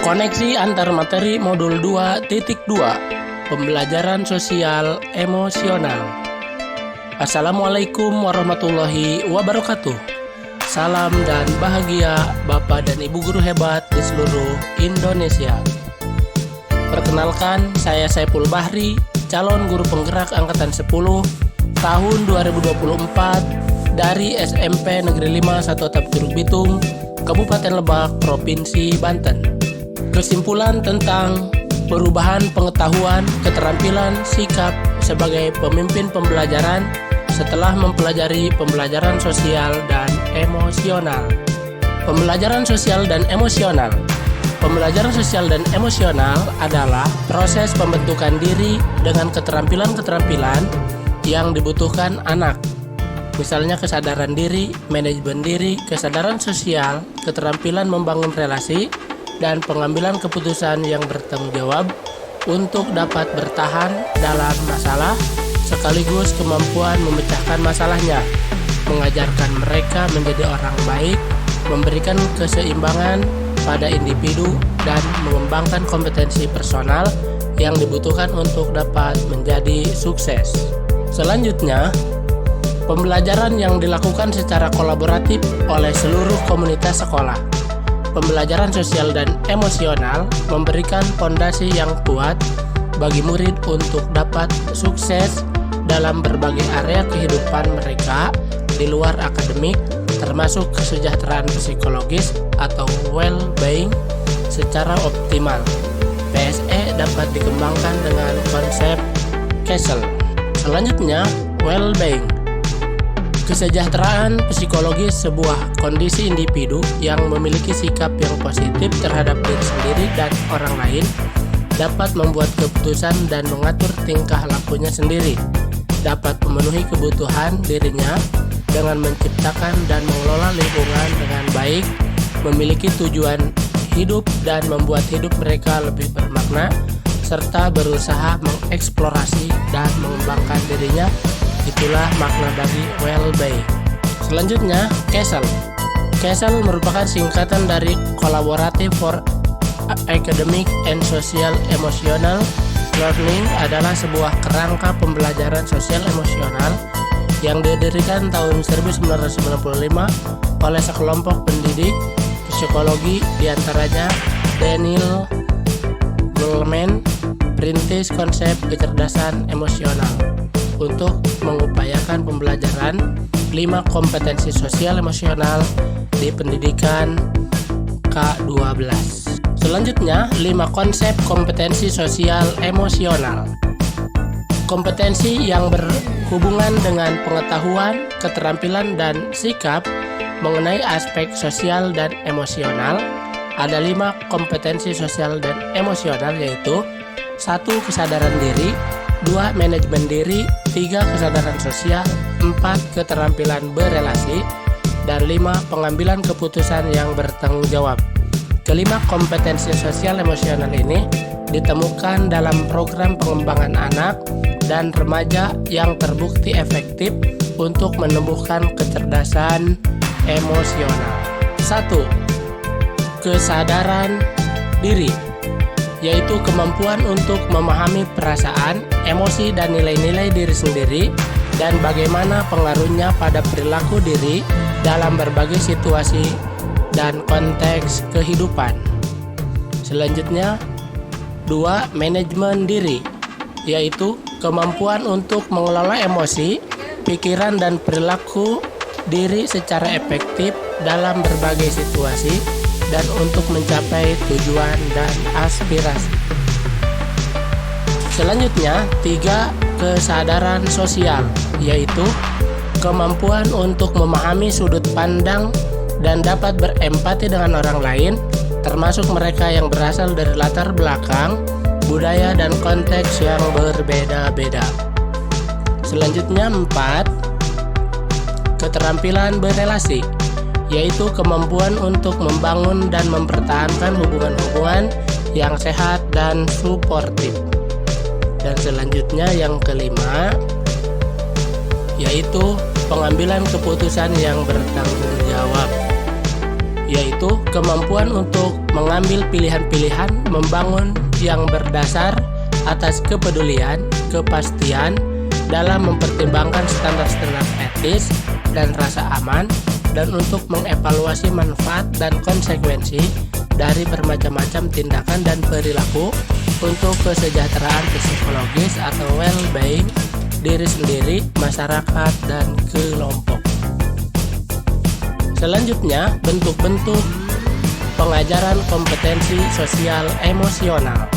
Koneksi antar materi modul 2.2 Pembelajaran sosial emosional. Assalamualaikum warahmatullahi wabarakatuh. Salam dan bahagia Bapak dan Ibu guru hebat di seluruh Indonesia. Perkenalkan, saya Saiful Bahri, calon guru penggerak angkatan 10 tahun 2024 dari SMP Negeri 5 1 Atap Curug Bitung, Kabupaten Lebak, Provinsi Banten. Kesimpulan tentang perubahan pengetahuan, keterampilan, sikap sebagai pemimpin pembelajaran setelah mempelajari pembelajaran sosial dan emosional. Pembelajaran sosial dan emosional. Pembelajaran sosial dan emosional adalah proses pembentukan diri dengan keterampilan-keterampilan yang dibutuhkan anak. Misalnya kesadaran diri, manajemen diri, kesadaran sosial, keterampilan membangun relasi, dan pengambilan keputusan yang bertanggung jawab untuk dapat bertahan dalam masalah, sekaligus kemampuan memecahkan masalahnya, mengajarkan mereka menjadi orang baik, memberikan keseimbangan pada individu, dan mengembangkan kompetensi personal yang dibutuhkan untuk dapat menjadi sukses. Selanjutnya, pembelajaran yang dilakukan secara kolaboratif oleh seluruh komunitas sekolah. Pembelajaran sosial dan emosional memberikan fondasi yang kuat bagi murid untuk dapat sukses dalam berbagai area kehidupan mereka di luar akademik, termasuk kesejahteraan psikologis atau well-being secara optimal. PSE dapat dikembangkan dengan konsep Castle. Selanjutnya, well-being. Kesejahteraan psikologis sebuah kondisi individu yang memiliki sikap yang positif terhadap diri sendiri dan orang lain, dapat membuat keputusan dan mengatur tingkah lakunya sendiri, dapat memenuhi kebutuhan dirinya dengan menciptakan dan mengelola lingkungan dengan baik, memiliki tujuan hidup dan membuat hidup mereka lebih bermakna, serta berusaha mengeksplorasi dan mengembangkan dirinya. Itulah makna bagi well-being. Selanjutnya, CASEL. CASEL merupakan singkatan dari Collaborative for Academic and Social Emotional Learning, adalah sebuah kerangka pembelajaran sosial emosional yang didirikan tahun 1995 oleh sekelompok pendidik psikologi, diantaranya Daniel Goleman, perintis konsep kecerdasan emosional, untuk mengupayakan pembelajaran 5 kompetensi sosial emosional di pendidikan K12. Selanjutnya, 5 konsep kompetensi sosial emosional. Kompetensi yang berhubungan dengan pengetahuan, keterampilan, dan sikap mengenai aspek sosial dan emosional. Ada 5 kompetensi sosial dan emosional, yaitu 1. Kesadaran diri, 2. Manajemen diri, 3. Kesadaran sosial, 4. Keterampilan berelasi, dan 5. Pengambilan keputusan yang bertanggung jawab. Kelima kompetensi sosial emosional ini ditemukan dalam program pengembangan anak dan remaja yang terbukti efektif untuk menumbuhkan kecerdasan emosional. 1. Kesadaran diri, yaitu kemampuan untuk memahami perasaan, emosi, dan nilai-nilai diri sendiri dan bagaimana pengaruhnya pada perilaku diri dalam berbagai situasi dan konteks kehidupan. Selanjutnya, 2. Manajemen diri, yaitu kemampuan untuk mengelola emosi, pikiran, dan perilaku diri secara efektif dalam berbagai situasi dan untuk mencapai tujuan dan aspirasi. Selanjutnya, 3. Kesadaran sosial, yaitu kemampuan untuk memahami sudut pandang dan dapat berempati dengan orang lain, termasuk mereka yang berasal dari latar belakang, budaya, dan konteks yang berbeda-beda. Selanjutnya, 4. Keterampilan berelasi, yaitu kemampuan untuk membangun dan mempertahankan hubungan-hubungan yang sehat dan suportif. Dan selanjutnya yang kelima, yaitu pengambilan keputusan yang bertanggung jawab, yaitu kemampuan untuk mengambil pilihan-pilihan membangun yang berdasar atas kepedulian, kepastian dalam mempertimbangkan standar-standar etis dan rasa aman, dan untuk mengevaluasi manfaat dan konsekuensi dari bermacam-macam tindakan dan perilaku untuk kesejahteraan psikologis atau well-being diri sendiri, masyarakat, dan kelompok. Selanjutnya, bentuk-bentuk pengajaran kompetensi sosial emosional.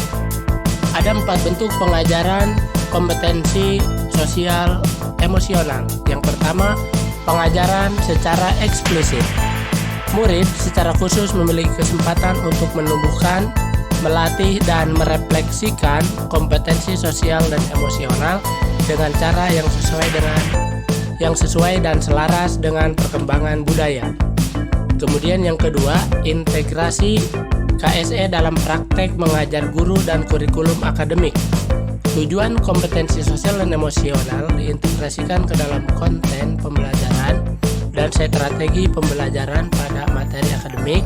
Ada 4 bentuk pengajaran kompetensi sosial emosional. Yang pertama, pengajaran secara eksplisit. Murid secara khusus memiliki kesempatan untuk menumbuhkan, melatih, dan merefleksikan kompetensi sosial dan emosional dengan cara yang sesuai dan selaras dengan perkembangan budaya. Kemudian yang kedua, integrasi KSE dalam praktek mengajar guru dan kurikulum akademik. Tujuan kompetensi sosial dan emosional diintegrasikan ke dalam konten pembelajaran dan strategi pembelajaran pada materi akademik,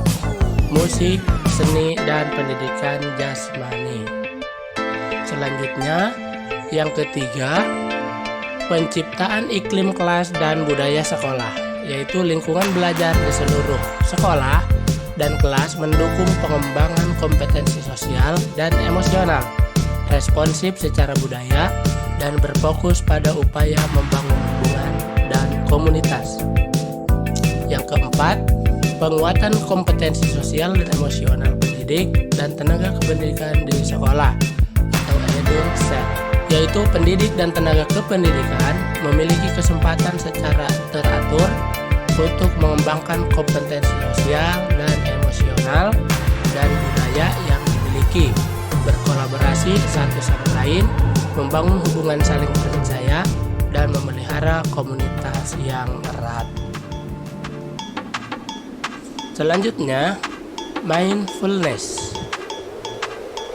musik, seni, dan pendidikan jasmani. Selanjutnya, yang ketiga, penciptaan iklim kelas dan budaya sekolah, yaitu lingkungan belajar di seluruh sekolah dan kelas mendukung pengembangan kompetensi sosial dan emosional, responsif secara budaya, dan berfokus pada upaya membangun hubungan dan komunitas. Yang keempat, penguatan kompetensi sosial dan emosional pendidik dan tenaga kependidikan di sekolah atau EduSet, yaitu pendidik dan tenaga kependidikan memiliki kesempatan secara teratur untuk mengembangkan kompetensi sosial dan emosional dan budaya yang dimiliki, berkolaborasi satu sama lain, membangun hubungan saling percaya, dan memelihara komunitas yang erat. Selanjutnya, mindfulness.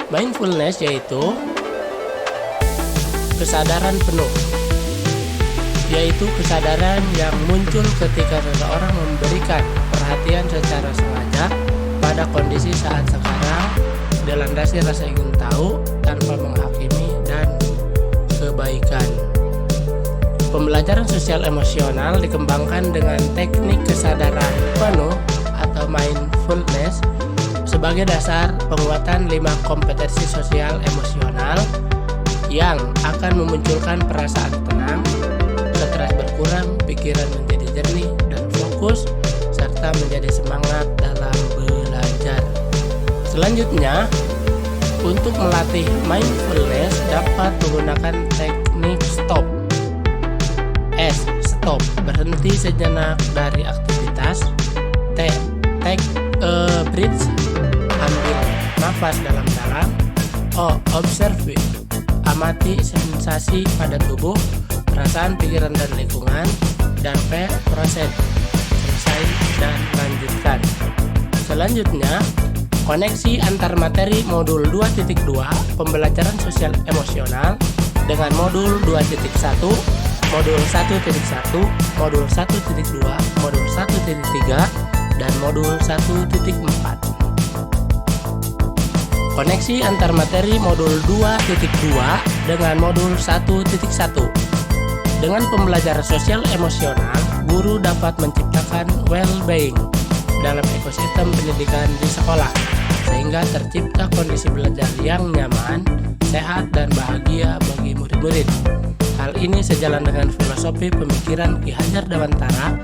Mindfulness yaitu kesadaran penuh, yaitu kesadaran yang muncul ketika seseorang memberikan perhatian secara sengaja pada kondisi saat sekarang, dilandasi rasa ingin tahu tanpa menghakimi dan kebaikan. Pembelajaran sosial emosional dikembangkan dengan teknik kesadaran penuh atau mindfulness sebagai dasar penguatan 5 kompetensi sosial emosional yang akan memunculkan perasaan tenang, stres berkurang, pikiran menjadi jernih dan fokus, serta menjadi semangat dalam belajar. Selanjutnya, untuk melatih mindfulness dapat menggunakan teknik stop. S. Stop, berhenti sejenak dari aktivitas. T. Take a breath, ambil nafas dalam-dalam. O. Observe, amati sensasi pada tubuh, perasaan, pikiran, dan lingkungan. Dan P. Proceed, selesai dan lanjutkan. Selanjutnya, koneksi antar materi modul 2.2 pembelajaran sosial emosional dengan modul 2.1, modul 1.1, modul 1.2, modul 1.3, dan modul 1.4. Koneksi antar materi modul 2.2 dengan modul 1.1. Dengan pembelajaran sosial emosional, guru dapat menciptakan well-being dalam ekosistem pendidikan di sekolah, sehingga tercipta kondisi belajar yang nyaman, sehat, dan bahagia bagi murid-murid. Hal ini sejalan dengan filosofi pemikiran Ki Hajar Dewantara,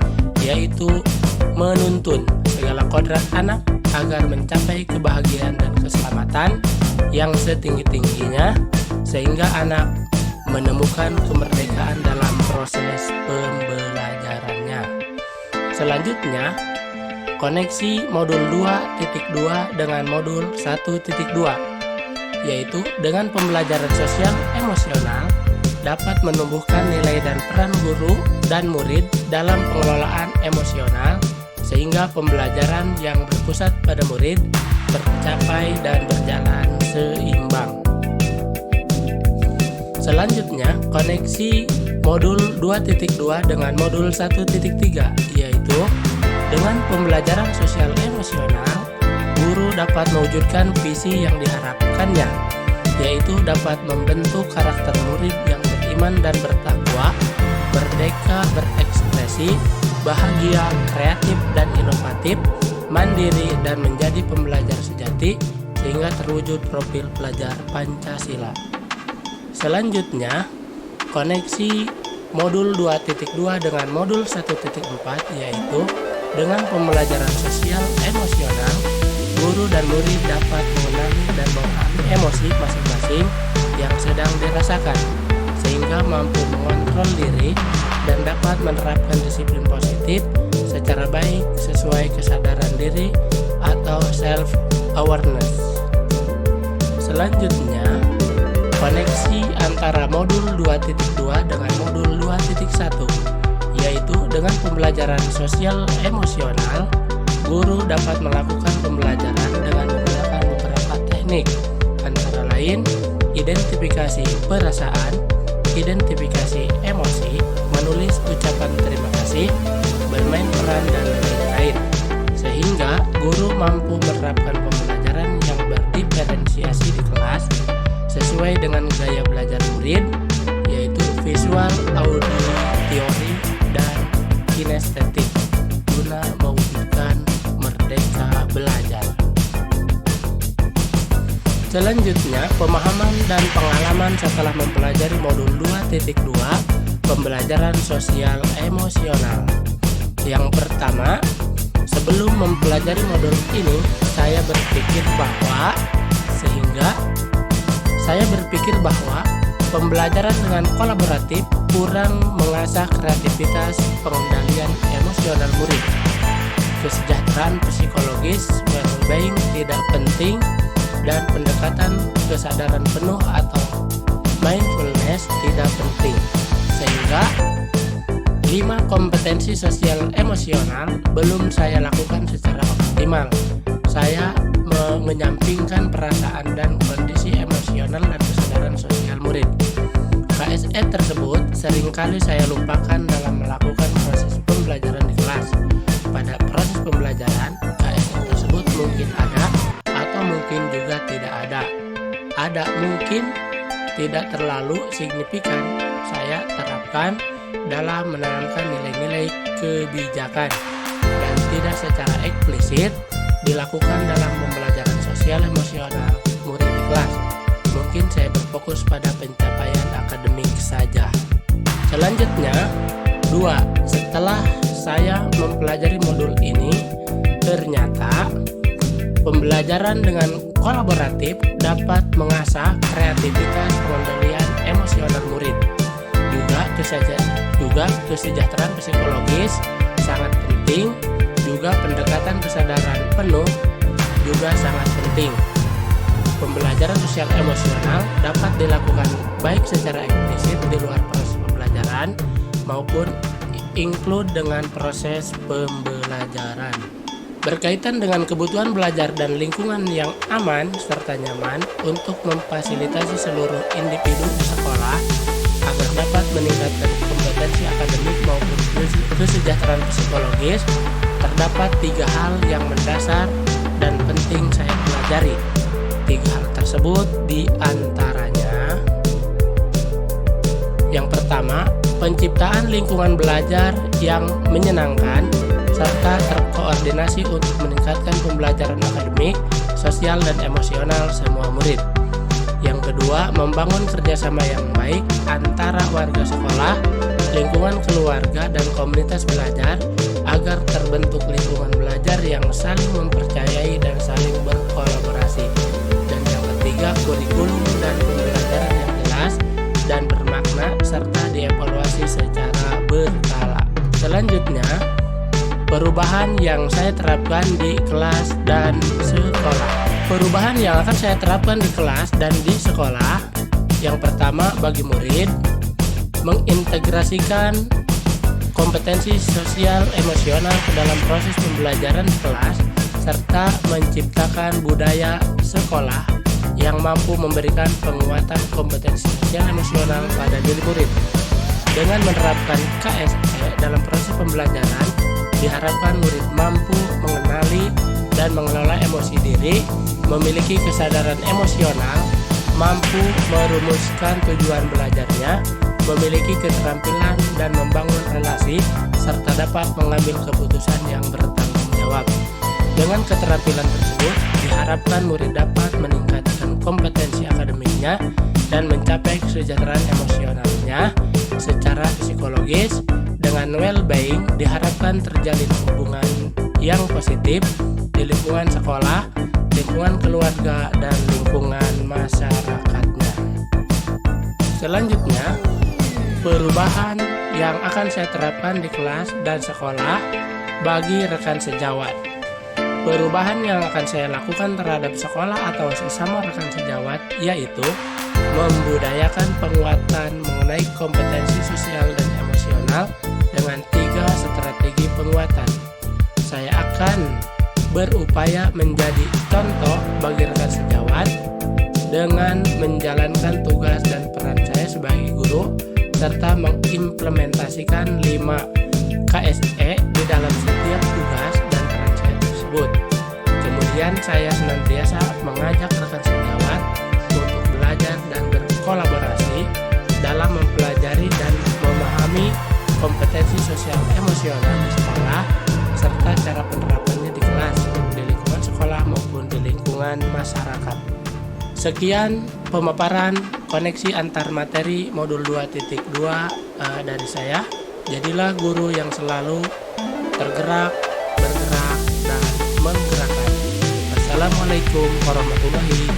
yaitu menuntun segala kodrat anak agar mencapai kebahagiaan dan keselamatan yang setinggi-tingginya, sehingga anak menemukan kemerdekaan dalam proses pembelajarannya. Selanjutnya, koneksi modul 2.2 dengan modul 1.2, yaitu dengan pembelajaran sosial emosional dapat menumbuhkan nilai dan peran guru dan murid dalam pengelolaan emosional, sehingga pembelajaran yang berpusat pada murid tercapai dan berjalan seimbang. Selanjutnya, koneksi modul 2.2 dengan modul 1.3, yaitu Dengan pembelajaran sosial emosional, guru dapat mewujudkan visi yang diharapkannya, yaitu dapat membentuk karakter murid yang beriman dan bertakwa, merdeka berekspresi, bahagia, kreatif dan inovatif, mandiri dan menjadi pembelajar sejati sehingga terwujud profil pelajar Pancasila. Selanjutnya, koneksi modul 2.2 dengan modul 1.4, yaitu dengan pembelajaran sosial emosional, guru dan murid dapat mengenali dan memahami emosi masing-masing yang sedang dirasakan, sehingga mampu mengontrol diri dan dapat menerapkan disiplin positif secara baik sesuai kesadaran diri atau self-awareness. Selanjutnya, koneksi antara modul 2.2 dengan modul 2.1, yaitu dengan pembelajaran sosial emosional, guru dapat melakukan pembelajaran dengan menggunakan beberapa teknik, antara lain identifikasi perasaan, identifikasi emosi, menulis ucapan terima kasih, bermain peran, dan lain-lain, sehingga guru mampu menerapkan pembelajaran yang berdiferensiasi di kelas sesuai dengan gaya belajar murid, yaitu visual, auditory, dan kinestetik, guna mewujudkan merdeka belajar. Selanjutnya, pemahaman dan pengalaman setelah mempelajari modul 2.2 pembelajaran sosial emosional. Yang pertama, sebelum mempelajari modul ini, saya berpikir bahwa pembelajaran dengan kolaboratif kurang mengasah kreativitas pengendalian emosional murid. Kesejahteraan psikologis, well-being tidak penting, dan pendekatan kesadaran penuh atau mindfulness tidak penting. Sehingga 5 kompetensi sosial emosional belum saya lakukan secara optimal. Saya menyampingkan perasaan dan kondisi emosional dan kesadaran sosial murid. KSE tersebut seringkali saya lupakan dalam melakukan proses pembelajaran di kelas. Pada proses pembelajaran, KSE tersebut mungkin ada atau mungkin juga tidak ada. Ada mungkin tidak terlalu signifikan saya terapkan dalam menanamkan nilai-nilai kebijakan dan tidak secara eksplisit dilakukan dalam pembelajaran sosial emosional murid di kelas. Mungkin saya berfokus pada pencapaian akademik saja. Selanjutnya, 2. Setelah saya mempelajari modul ini, ternyata pembelajaran dengan kolaboratif dapat mengasah kreativitas pengendalian emosional murid. Juga kesejahteraan psikologis sangat penting. Juga pendekatan kesadaran penuh juga sangat penting. Pembelajaran sosial emosional dapat dilakukan baik secara eksplisit di luar proses pembelajaran maupun include dengan proses pembelajaran. Berkaitan dengan kebutuhan belajar dan lingkungan yang aman serta nyaman untuk memfasilitasi seluruh individu di sekolah agar dapat meningkatkan kompetensi akademik maupun kesejahteraan psikologis, terdapat 3 hal yang mendasar dan penting saya pelajari. 3 hal tersebut diantaranya: yang pertama, penciptaan lingkungan belajar yang menyenangkan serta terkoordinasi untuk meningkatkan pembelajaran akademik, sosial, dan emosional semua murid. Yang kedua, membangun kerjasama yang baik antara warga sekolah, lingkungan keluarga, dan komunitas belajar agar terbentuk lingkungan belajar yang saling mempercayai dan saling berkolaborasi. Dan yang ketiga, kurikulum dan pembelajaran yang jelas dan bermakna serta dievaluasi secara berkala. Selanjutnya, perubahan yang saya terapkan di kelas dan sekolah. Perubahan yang akan saya terapkan di kelas dan di sekolah. Yang pertama, bagi murid, mengintegrasikan kompetensi sosial emosional ke dalam proses pembelajaran di kelas serta menciptakan budaya sekolah yang mampu memberikan penguatan kompetensi sosial emosional pada diri murid. Dengan menerapkan KSE dalam proses pembelajaran, diharapkan murid mampu mengenali dan mengelola emosi diri, memiliki kesadaran emosional, mampu merumuskan tujuan belajarnya, memiliki keterampilan dan membangun relasi, serta dapat mengambil keputusan yang bertanggung jawab. Dengan keterampilan tersebut, diharapkan murid dapat meningkatkan kompetensi akademiknya dan mencapai kesejahteraan emosionalnya secara psikologis. Dengan well-being, diharapkan terjalin hubungan yang positif di lingkungan sekolah, lingkungan keluarga, dan lingkungan masyarakatnya. Selanjutnya, perubahan yang akan saya terapkan di kelas dan sekolah bagi rekan sejawat. Perubahan yang akan saya lakukan terhadap sekolah atau sesama rekan sejawat yaitu membudayakan penguatan mengenai kompetensi sosial dan emosional dengan 3 strategi penguatan. Saya akan berupaya menjadi contoh bagi rekan sejawat dengan menjalankan tugas dan peran saya sebagai guru serta mengimplementasikan 5 KSE di dalam setiap tugas dan peran saya tersebut. Kemudian saya senantiasa mengajak rekan sejawat untuk belajar dan berkolaborasi dalam mempelajari dan memahami kompetensi sosial emosional di sekolah serta cara penerapannya di kelas, di lingkungan sekolah maupun di lingkungan masyarakat. Sekian pemaparan koneksi antar materi modul 2.2 dari saya. Jadilah guru yang selalu tergerak, bergerak, dan menggerakkan. Assalamualaikum warahmatullahi